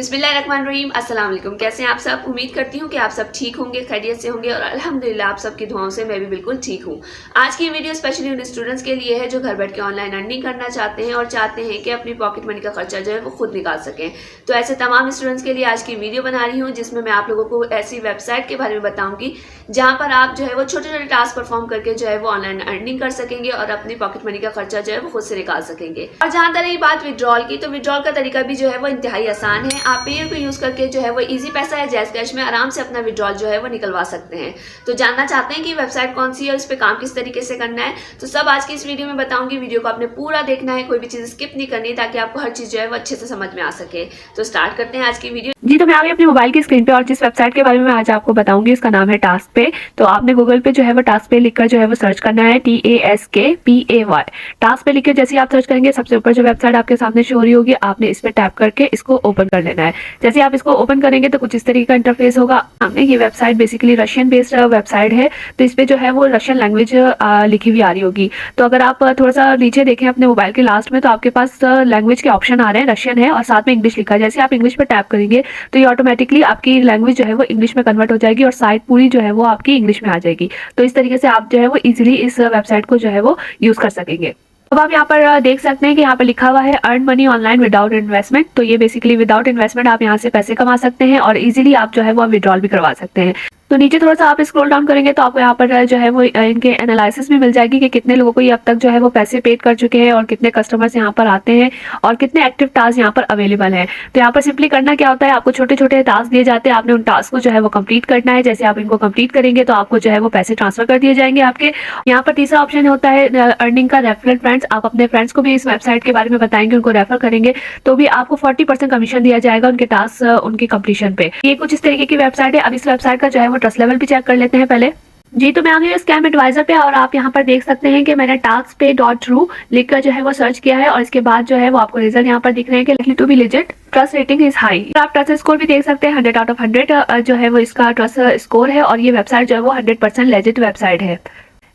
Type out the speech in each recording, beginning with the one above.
बिस्मिल्लाहिर्रहमानिर्रहीम। अस्सलाम वालेकुम। कैसे हैं आप सब? उम्मीद करती हूँ कि आप सब ठीक होंगे, खैरियत से होंगे और अल्हम्दुलिल्लाह आप सबकी दुआओं से मैं भी बिल्कुल ठीक हूँ। आज की वीडियो स्पेशली उन स्टूडेंट्स के लिए है जो घर बैठ के ऑनलाइन अर्निंग करना चाहते हैं और चाहते हैं कि अपनी पॉकेट मनी का खर्चा जो है वो खुद निकाल सकें। तो ऐसे तमाम स्टूडेंट्स के लिए आज की वीडियो बना रही हूँ जिसमें मैं आप लोगों को ऐसी वेबसाइट के बारे में बताऊँगी जहाँ पर आप जो है वो छोटे छोटे टास्क परफॉर्म करके जो है वो ऑनलाइन अर्निंग कर सकेंगे और अपनी पॉकेट मनी का खर्चा जो है वो खुद से निकाल सकेंगे। और जहाँ तक रही बात विड्रॉल की, तो विड्रॉल का तरीका भी जो है वो इंतहाई आसान है। आप पेयर को यूज करके जो है वो इजी पैसा या जैज़ कैश में आराम से अपना विड्रॉल जो है वो निकलवा सकते हैं। तो जानना चाहते हैं कि वेबसाइट कौन सी है और इस पे काम किस तरीके से करना है, तो सब आज की इस वीडियो में बताऊंगी। वीडियो को आपने पूरा देखना है, कोई भी चीज स्किप नहीं करनी ताकि आपको हर चीज जो है वो अच्छे से समझ में आ सके। तो स्टार्ट करते हैं आज की वीडियो। जी, तो मैं आ गई अपने मोबाइल की स्क्रीन पे और जिस वेबसाइट के बारे में आज आपको बताऊंगी उसका नाम है टास्क पे। तो आपने गूगल पे जो है वो टास्क पे लिखकर जो है वो सर्च करना है, TASKPAY। टास्क पे लिखकर जैसे आप सर्च करेंगे सबसे ऊपर जो वेबसाइट आपके सामने शो हो रही होगी, आपने इस पे टैप करके इसको ओपन कर लेना है। जैसे आप इसको ओपन करेंगे तो कुछ इस तरीके का इंटरफेस होगा। हमने ये website basically Russian based website है, तो इस पे जो है वो रशियन लैंग्वेज लिखी हुई आ रही होगी। तो अगर आप थोड़ा सा नीचे देखें अपने मोबाइल के लास्ट में, तो आपके पास लैंग्वेज के ऑप्शन आ रहे हैं, रशियन है और साथ में इंग्लिश लिखा है। जैसे आप इंग्लिश पे टैप करेंगे तो ये ऑटोमेटिकली आपकी लैंग्वेज जो है वो इंग्लिश में कन्वर्ट हो जाएगी और साइट पूरी जो है वो आपकी इंग्लिश में आ जाएगी। तो इस तरीके से आप जो है वो इजीली इस वेबसाइट को जो है वो यूज कर सकेंगे। अब आप यहाँ पर देख सकते हैं कि यहाँ पर लिखा हुआ है earn money online without investment. तो ये बेसिकली विदाउट इन्वेस्टमेंट आप यहाँ से पैसे कमा सकते हैं और इजीली आप जो है वो विड्रॉल भी करवा सकते हैं। तो नीचे थोड़ा सा आप स्क्रॉल डाउन करेंगे तो आपको यहाँ पर जो है वो इनके एनालिसिस भी मिल जाएगी कि कितने लोगों को ये अब तक जो है वो पैसे पेड कर चुके हैं और कितने कस्टमर्स यहाँ पर आते हैं और कितने एक्टिव टास्क यहाँ पर अवेलेबल हैं। तो यहाँ पर सिंपली करना क्या होता है, आपको छोटे छोटे टास्क दिए जाते हैं, आपने उन टास्क को जो है वो कंप्लीट करना है। जैसे आप इनको कंप्लीट करेंगे तो आपको जो है वो पैसे ट्रांसफर कर दिए जाएंगे आपके। यहाँ पर तीसरा ऑप्शन होता है अर्निंग का, रेफरल फ्रेंड्स। आप अपने फ्रेंड्स को भी इस वेबसाइट के बारे में बताएंगे, उनको रेफर करेंगे तो भी आपको 40% कमीशन दिया जाएगा उनके टास्क उनकी कंप्लीशन पे। ये कुछ इस तरीके की वेबसाइट है। अब इस वेबसाइट का जो है वो ट्रस्ट लेवल भी चेक कर लेते हैं पहले। जी, तो मैं आ गई स्कैम एडवाइजर पे और आप यहाँ पर देख सकते हैं कि मैंने taskpay.ru लिखकर जो है वो सर्च किया है और इसके बाद जो है वो आपको रिजल्ट यहाँ पर दिख रहे हैं कि likely to be legit, trust rating is high. आप ट्रस्ट स्कोर भी देख सकते हैं, 100 आउट ऑफ 100 जो है वो इसका ट्रस्ट स्कोर है और ये वेबसाइट जो है वो 100% लेजिट वेबसाइट है।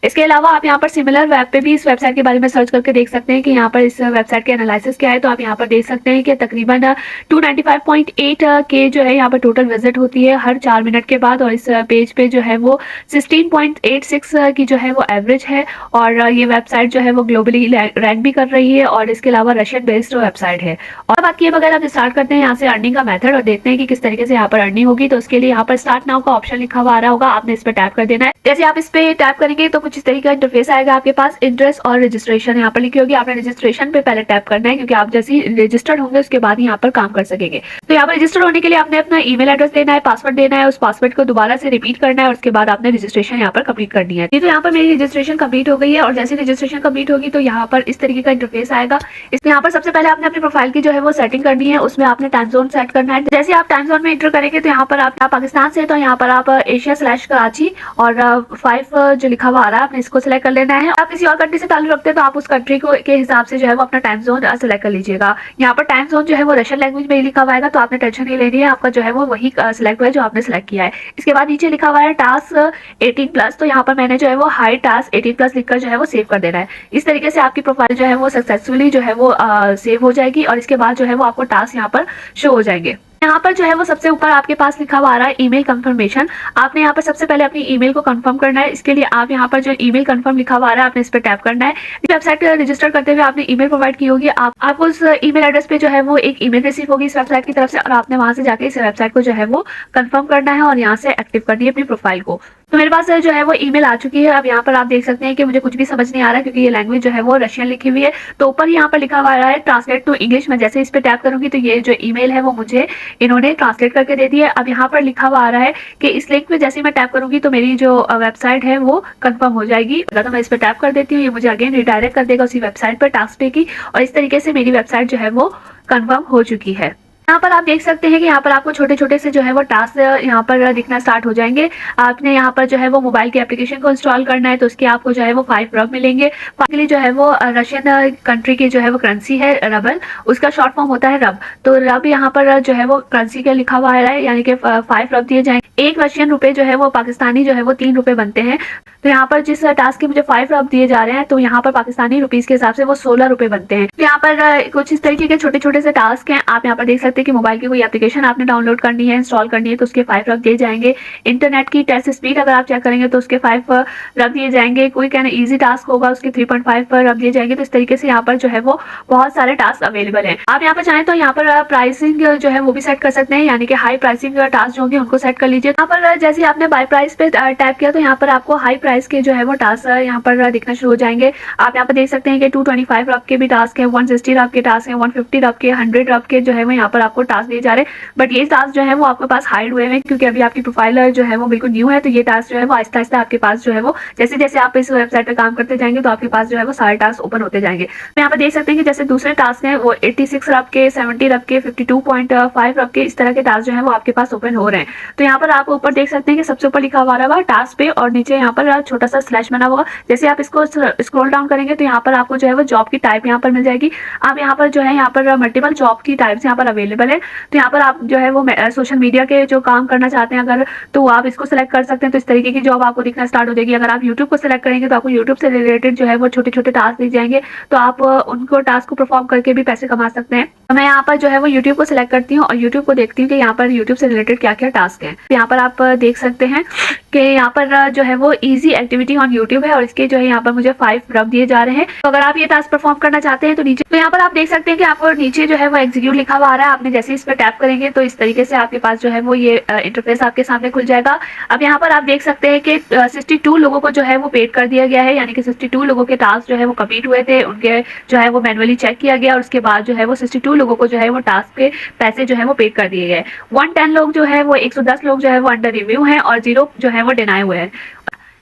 इसके अलावा आप यहाँ पर सिमिलर वेब पे भी इस वेबसाइट के बारे में सर्च करके देख सकते हैं कि यहाँ पर इस वेबसाइट के एनालिसिस क्या है। तो आप यहाँ पर देख सकते हैं कि तकरीबन 295.8 के जो है यहाँ पर टोटल विजिट होती है हर 4 मिनट के बाद, और इस पेज पे जो है वो 16.86 की जो है वो एवरेज है और ये वेबसाइट जो है वो ग्लोबली रैंक भी कर रही है और इसके अलावा रशियन बेस्ड वेबसाइट है। और बात किए बगैर आप स्टार्ट करते हैं यहाँ से अर्निंग का मेथड और देखते हैं कि किस तरीके से यहाँ पर अर्निंग होगी। तो उसके लिए यहाँ पर स्टार्ट नाउ का ऑप्शन लिखा हुआ आ रहा होगा, आपने इस पर टैप कर देना है। जैसे आप इस पे टैप करेंगे तो कुछ इस तरीके का इंटरफेस आएगा आपके पास। इंटरेस्ट और रजिस्ट्रेशन यहाँ पर लिखी होगी, आपने रजिस्ट्रेशन पे पहले टैप करना है क्योंकि आप जैसे ही रजिस्टर्ड होंगे उसके बाद यहाँ पर काम कर सकेंगे। तो यहाँ पर रजिस्टर होने के लिए आपने अपना ईमेल एड्रेस देना है, पासवर्ड देना है, उस पासवर्ड को दोबारा से रिपीट करना है और उसके बाद आपने रजिस्ट्रेशन यहाँ पर कंप्लीट करनी है। तो यहाँ पर मेरी रजिस्ट्रेशन कंप्लीट हो गई है और जैसे रजिस्ट्रेशन कंप्लीट होगी तो यहाँ पर इस तरीके का इंटरफेस आएगा। इसमें यहाँ पर सबसे पहले आपने अपनी प्रोफाइल की जो है वो सेटिंग करनी है, उसमें आपने टाइम जोन सेट करना है। जैसे आप टाइम जोन में एंटर करेंगे तो यहाँ पर आप पाकिस्तान से, तो यहाँ पर आप एशिया/कराची और 5 जो लिखा हुआ आ रहा है आपने इसको सिलेक्ट कर लेना है। आप किसी और कंट्री से ताल्लुक रखते हैं तो आप उस कंट्री को के हिसाब से जो है वो अपना टाइम जोन सेलेक्ट कर लीजिएगा। यहाँ पर टाइम जोन जो है वो रशियन लैंग्वेज में ही लिखा हुआ है, तो आपने टेंशन नहीं लेनी है, आपका जो है वो वही सिलेक्ट हुआ है जो आपने सिलेक्ट किया है। इसके बाद नीचे लिखा हुआ है टास्क 18+, तो यहाँ पर मैंने जो है वो हाई टास्क 18+ लिखकर जो है वो सेव कर देना है। इस तरीके से आपकी प्रोफाइल जो है वो सक्सेसफुली जो है वो सेव हो जाएगी और इसके बाद जो है वो आपको टास्क यहाँ पर शो हो जाएंगे। यहाँ पर जो है वो सबसे ऊपर आपके पास लिखा हुआ आ रहा है ईमेल कंफर्मेशन। आपने यहाँ पर सबसे पहले अपनी ईमेल को कंफर्म करना है। इसके लिए आप यहाँ पर जो ईमेल कंफर्म लिखा हुआ आ रहा है आपने इस पर टैप करना है। वेबसाइट रजिस्टर करते हुए आपने ईमेल प्रोवाइड की होगी, आपको उस ईमेल एड्रेस पे जो है वो एक ईमेल रिसीव होगी इस वेबसाइट की तरफ से और आपने वहां से जाके इस वेबसाइट को जो है वो कंफर्म करना है और यहाँ से एक्टिव करनी है अपनी प्रोफाइल को। तो मेरे पास जो है वो ईमेल आ चुकी है। अब यहाँ पर आप देख सकते हैं कि मुझे कुछ भी समझ नहीं आ रहा है क्योंकि ये लैंग्वेज जो है वो रशियन लिखी हुई है। तो ऊपर यहाँ पर लिखा हुआ है ट्रांसलेट टू इंग्लिश। मैं जैसे इस पे टैप करूंगी तो ये जो ईमेल है वो मुझे इन्होंने ट्रांसलेट करके दे दी है। अब यहाँ पर लिखा हुआ आ रहा है कि इस लिंक पे जैसे मैं टैप करूंगी तो मेरी जो वेबसाइट है वो कंफर्म हो जाएगी। तो मैं इस पे टैप कर देती हूँ, ये मुझे अगेन रिडायरेक्ट कर देगा उसी वेबसाइट पर टास्क पे की, और इस तरीके से मेरी वेबसाइट जो है वो कंफर्म हो चुकी है। यहाँ पर आप देख सकते हैं कि यहाँ पर आपको छोटे छोटे से जो है वो टास्क यहाँ पर दिखना स्टार्ट हो जाएंगे। आपने यहाँ पर जो है वो मोबाइल के एप्लीकेशन को इंस्टॉल करना है, तो उसके आपको जो है वो 5 रब मिलेंगे। फाइनली जो है वो रशियन कंट्री की जो है वो करेंसी है रबल, उसका शॉर्ट फॉर्म होता है रब। तो रब यहाँ पर जो है वो करेंसी का लिखा हुआ है, यानी कि 5 रब दिए जाएंगे। 1 रशियन रुपए जो है वो पाकिस्तानी जो है वो 3 रुपए बनते हैं। तो यहाँ पर जिस टास्क के मुझे 5 रब दिए जा रहे हैं तो यहाँ पर पाकिस्तानी रुपीस के हिसाब से वो 16 रुपए बनते हैं। तो यहाँ पर कुछ इस तरीके के छोटे छोटे से टास्क हैं, आप यहाँ पर देख सकते हैं सकते हैं कि मोबाइल की कोई एप्लीकेशन आपने डाउनलोड करनी है, इंस्टॉल करनी है तो उसके 5 रख दिए जाएंगे। इंटरनेट की टेस्ट स्पीड अगर आप चेक करेंगे तो उसके 5 रख दिए जाएंगे। कोई कहना ईजी टास्क होगा उसके 3.5 पर रख दिए जाएंगे। तो इस तरीके से यहाँ पर जो है वो बहुत सारे टास्क अवेलेबल हैं। आप यहाँ पर चाहें तो यहाँ पर प्राइसिंग जो है वो भी सेट कर सकते हैं, यानी कि हाई प्राइसिंग टास्क जो होंगे उनको सेट कर लीजिए। यहाँ पर जैसे आपने बाय प्राइस पे टैप किया तो यहाँ पर आपको हाई प्राइस के जो है वो टास्क यहाँ पर दिखना शुरू हो जाएंगे। आप यहाँ पर देख सकते हैं कि 225 रफ के भी टास्क है, 160 रफ के टास्क है, 150 रफ के, 100 रफ के जो है वो यहाँ पर आपको टास्क दिए जा रहे हैं। बट ये टास्क जो है वो आपके पास हाइड हुए हैं क्योंकि अभी आपकी प्रोफाइल जो है वो बिल्कुल न्यू है। तो ये टास्क जो है वो आहिस्ता आहिस्ता आपके पास जो है वो जैसे जैसे आप इस वेबसाइट पर काम करते जाएंगे तो आपके पास जो है वो सारे टास्क ओपन होते जाएंगे। तो यहाँ पर देख सकते हैं कि जैसे दूसरे टास्क हैं वो 86 रफ के, 70 रफ के, 52.5 रफ के, इस तरह के टास्क जो है वो आपके पास ओपन हो रहे हैं। तो यहाँ पर आप ऊपर देख सकते हैं कि सबसे ऊपर लिखा हुआ होगा टास्क पे और नीचे यहाँ पर छोटा सा स्लैश बना होगा। जैसे आप इसको स्क्रॉल डाउन करेंगे तो यहाँ पर आपको जो है वो जॉब की टाइप यहाँ पर मिल जाएगी। आप यहाँ पर जो है यहाँ पर मल्टीपल जॉब की टाइप्स यहाँ पर अवेलेबल है। तो यहाँ पर आप जो है वो सोशल मीडिया के जो काम करना चाहते हैं अगर तो आप इसको सिलेक्ट कर सकते हैं। तो इस तरीके की जॉब आपको दिखना स्टार्ट हो जाएगी। अगर आप यूट्यूब को सिलेक्ट करेंगे तो आपको यूट्यूब से रिलेटेड जो है वो छोटे छोटे टास्क दिए जाएंगे। तो आप उनको टास्क को परफॉर्म करके भी पैसे कमा सकते हैं। तो मैं यहाँ पर जो है वो यूट्यूब को सिलेक्ट करती हूँ और यूट्यूब को देखती हूँ कि यहाँ पर यूट्यूब से रिलेटेड क्या क्या टास्क है। यहाँ पर आप देख सकते हैं कि यहाँ पर जो है वो इजी एक्टिविटी ऑन यूट्यूब है और इसके जो है यहाँ पर मुझे 5 रफ दिए जा रहे हैं। तो अगर आप ये टास्क परफॉर्म करना चाहते हैं तो नीचे तो यहाँ पर आप देख सकते हैं कि आपको नीचे जो है वो एग्जीक्यूट लिखा हुआ आ रहा है। आपने जैसे इस पर टैप करेंगे तो इस तरीके से आपके पास जो है वो ये इंटरफेस आपके सामने खुल जाएगा। अब यहाँ पर आप देख सकते हैं कि 62 लोगों को जो है वो पेड कर दिया गया है, यानी कि 62 लोगों के टास्क जो है वो कंप्लीट हुए थे, उनके जो है वो मैनुअली चेक किया गया और उसके बाद जो है वो 62 लोगों को जो है वो टास्क के पैसे जो है वो पेड कर दिए गए। 110 लोग जो है वो 110 लोग जो है वो अंडर रिव्यू हैं और 0 जो है वो डिनाई हुए हैं।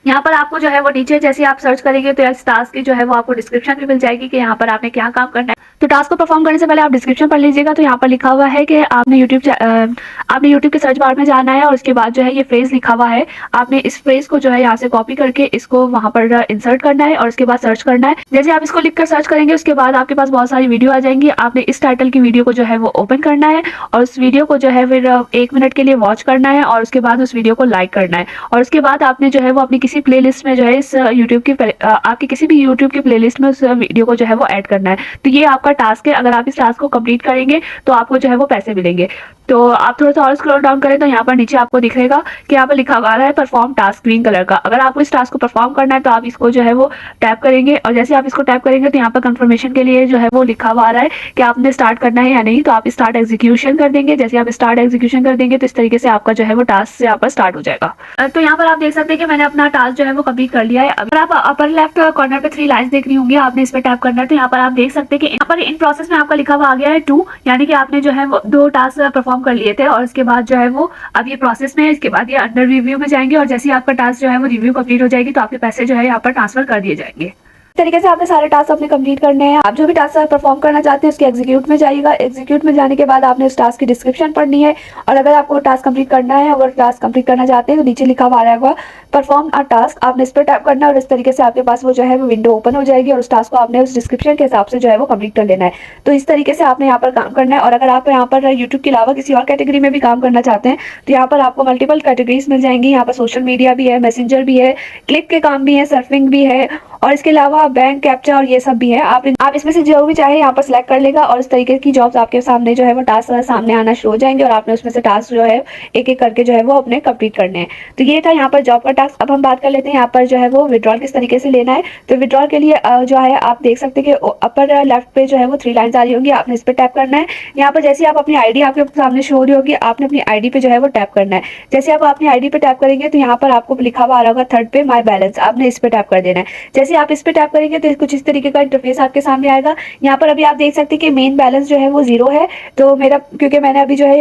यहाँ पर आपको जो है वो नीचे जैसे आप सर्च करेंगे तो इस टास्क की जो है वो आपको डिस्क्रिप्शन भी मिल जाएगी कि यहाँ पर आपने क्या काम करना है। तो टास्क को परफॉर्म करने से पहले आप डिस्क्रिप्शन पढ़ लीजिएगा। तो यहाँ पर लिखा हुआ है कि आपने यूट्यूब के सर्च बार में जाना है और उसके बाद जो है ये फ्रेज लिखा हुआ है, आपने इस फ्रेज को जो है यहाँ से कॉपी करके इसको वहाँ पर इंसर्ट करना है और उसके बाद सर्च करना है। जैसे आप इसको लिखकर सर्च करेंगे उसके बाद आपके पास बहुत सारी वीडियो आ जाएंगी। आपने इस टाइटल की वीडियो को जो है वो ओपन करना है और उस वीडियो को जो है फिर 1 मिनट के लिए वॉच करना है और उसके बाद उस वीडियो को लाइक करना है और उसके बाद आपने जो है वो अपनी किसी प्लेलिस्ट में जो है इस यूट्यूब की आपकी किसी भी यूट्यूब की प्लेलिस्ट में उस वीडियो को जो है वो ऐड करना है। तो ये आपका टास्क है। अगर आप इस टास्क को कंप्लीट करेंगे तो आपको जो है वो पैसे मिलेंगे। तो आप थोड़ा सा और स्क्रॉल डाउन करें तो यहाँ पर नीचे आपको दिखेगा कि यहाँ पर लिखा हुआ है परफॉर्म टास्क ग्रीन कलर का। अगर आपको इस टास्क को परफॉर्म करना है तो आप इसको जो है वो टैप करेंगे और जैसे आप इसको टैप करेंगे तो यहाँ पर कंफर्मेशन के लिए जो है वो लिखा हुआ आ रहा है कि आपने स्टार्ट करना है या नहीं। तो आप स्टार्ट एग्जीक्यूशन कर देंगे। जैसे आप स्टार्ट एग्जीक्यूशन कर देंगे तो इस तरीके से आपका जो है वो टास्क यहाँ पर स्टार्ट हो जाएगा। तो यहाँ पर आप देख सकते हैं कि मैंने अपना टास्क जो है वो कंप्लीट कर लिया है। अगर आप अपर लेफ्ट कॉर्नर पे 3 लाइन्स देख रही होंगी, आपने इस पर टैप करना है। तो यहाँ पर आप देख सकते हैं कि यहाँ पर इन प्रोसेस में आपका लिखा हुआ आ गया है 2, यानी कि आपने जो है वो 2 टास्क परफॉर्म कर लिए थे और इसके बाद जो है वो अब ये प्रोसेस में है। इसके बाद ये अंडर रिव्यू में जाएंगे और जैसे ही आपका टास्क जो है वो रिव्यू कंप्लीट हो जाएगी तो आपके पैसे जो है यहाँ पर ट्रांसफर कर दिए जाएंगे। तरीके से आपने सारे टास्क अपने कंप्लीट करने हैं। आप जो भी टास्क परफॉर्म करना चाहते हैं उसके एग्जीक्यूट में जाइएगा। एग्जीक्यूट में जाने के बाद आपने उस टास्क की डिस्क्रिप्शन पढ़नी है और अगर आपको टास्क कंप्लीट करना है, अगर टास्क कंप्लीट करना चाहते हैं तो नीचे लिखा हुआ रहेगा परफॉर्म अ टास्क, आपने इस पर टैप करना है और इस तरीके से आपके पास वो जो है वो विंडो ओपन हो जाएगी और उस टास्क को आपने उस डिस्क्रिप्शन के हिसाब से जो है वो कंप्लीट कर लेना है। तो इस तरीके से आपने यहाँ पर काम करना है। और अगर आप यहाँ पर यूट्यूब के अलावा किसी और कैटेगरी में भी काम करना चाहते हैं तो यहाँ पर आपको मल्टीपल कैटेगरीज मिल जाएंगी। यहाँ पर सोशल मीडिया भी है, मैसेंजर भी है, क्लिक के काम भी है, सर्फिंग भी है और इसके अलावा बैंक कैप्चा और ये सब भी है। आप इसमें से जो भी चाहे यहाँ पर सिलेक्ट कर लेगा और इस तरीके की जॉब्स आपके सामने जो है वो टास्क सामने आना शुरू हो जाएंगे और आपने उसमें से टास्क जो है एक एक करके जो है वो अपने कंप्लीट करने हैं। तो ये था यहाँ पर जॉब का टास्क। अब हम बात कर लेते हैं यहाँ पर जो है वो विड्रॉल किस तरीके से लेना है। तो विड्रॉल के लिए जो है आप देख सकते हैं कि अपर लेफ्ट पे जो है वो 3 लाइन्स आ रही होंगी, आपने इस पर टैप करना है। यहाँ पर जैसे आप अपनी आईडी आपके सामने शो हो रही होगी, आपने अपनी आईडी पे जो है वो टैप करना है। जैसे आप अपनी आईडी पे टैप करेंगे तो यहाँ पर आपको लिखा हुआ आ रहा होगा थर्ड पे माई बैलेंस, आपने इस पे टैप कर देना है। जैसे आप इस पे टैप करेंगे तो कुछ इस तरीके का इंटरफेस आपके सामने आएगा। यहाँ पर अभी आप देख सकते हैं कि मेन बैलेंस जो है वो 0 है। तो मेरा क्योंकि मैंने अभी जो है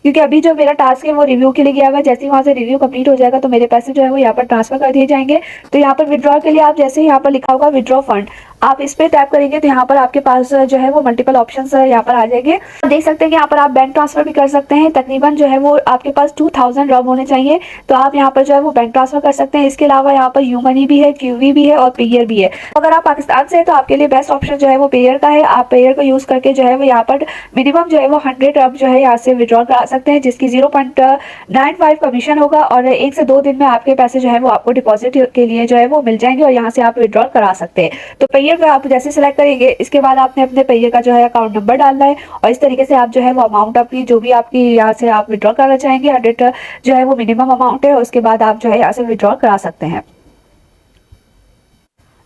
क्योंकि अभी जो मेरा टास्क है वो रिव्यू के लिए गया हुआ है, जैसे ही वहाँ से रिव्यू कंप्लीट हो जाएगा तो मेरे पैसे जो है वो यहाँ पर ट्रांसफर कर दिए जाएंगे। तो यहाँ पर विड्रॉल के लिए आप जैसे यहाँ पर लिखा होगा विड्रॉ फंड, आप इस पे टैप करेंगे तो यहाँ पर आपके पास जो है वो मल्टीपल ऑप्शंस यहाँ पर आ जाएंगे। देख सकते हैं कि यहाँ पर आप बैंक ट्रांसफर भी कर सकते हैं। तकरीबन जो है वो आपके पास 2000 रब होने चाहिए तो आप यहाँ पर जो है वो बैंक ट्रांसफर कर सकते हैं। इसके अलावा यहाँ पर यू मनी भी है, QV भी है और पेयर भी है। अगर आप पाकिस्तान से हैं तो आपके लिए बेस्ट ऑप्शन जो है वो पेयर का है। आप पेयर को यूज करके जो है वो यहाँ पर मिनिमम जो है वो 100 रब जो है यहाँ से विड्रॉल करा सकते हैं, जिसकी 0.95 कमीशन होगा और 1 से 2 दिन में आपके पैसे जो है वो आपको डिपॉजिट के लिए जो है वो मिल जाएंगे और यहाँ से आप विड्रॉल करा सकते हैं। तो पेयर पेयर का आप जैसे सेलेक्ट करेंगे, इसके बाद आपने अपने पेयर का जो है अकाउंट नंबर डालना है और इस तरीके से आप जो है वो अमाउंट अपनी जो भी आपकी यहाँ से आप विड्रॉ करना चाहेंगे 100 जो है वो मिनिमम अमाउंट है, उसके बाद आप जो है यहाँ से विड्रॉ करा सकते हैं।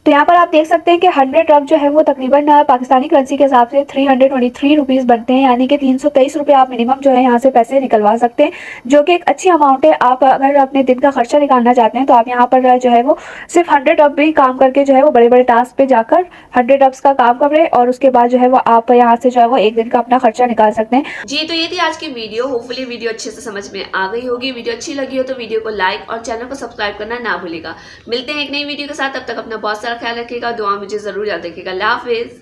तो यहाँ पर आप देख सकते हैं कि 100 अब जो है वो तकरीबन पाकिस्तानी करेंसी के हिसाब से 323 रुपीज़ बनते हैं, यानी कि 323 रुपये आप मिनिमम जो है यहाँ से पैसे निकलवा सकते हैं, जो कि एक अच्छी अमाउंट है। आप अगर अपने दिन का खर्चा निकालना चाहते हैं तो आप यहाँ पर जो है वो सिर्फ 100 अब भी काम करके जो है वो बड़े बड़े टास्क पे जाकर 100 अब्स का काम करें और उसके बाद जो है वो आप यहाँ से जो है वो एक दिन का अपना खर्चा निकाल सकते हैं। जी तो ये थी आज की वीडियो। होपफुली वीडियो अच्छे से समझ में आ गई होगी। वीडियो अच्छी लगी हो तो वीडियो को लाइक और चैनल को सब्सक्राइब करना ना भूलेगा। मिलते हैं एक नई वीडियो के साथ, तब तक अपना बहुत सारा ख्याल रखिएगा, दुआ मुझे जरूर याद रखिएगा। अल्लाह हाफिज।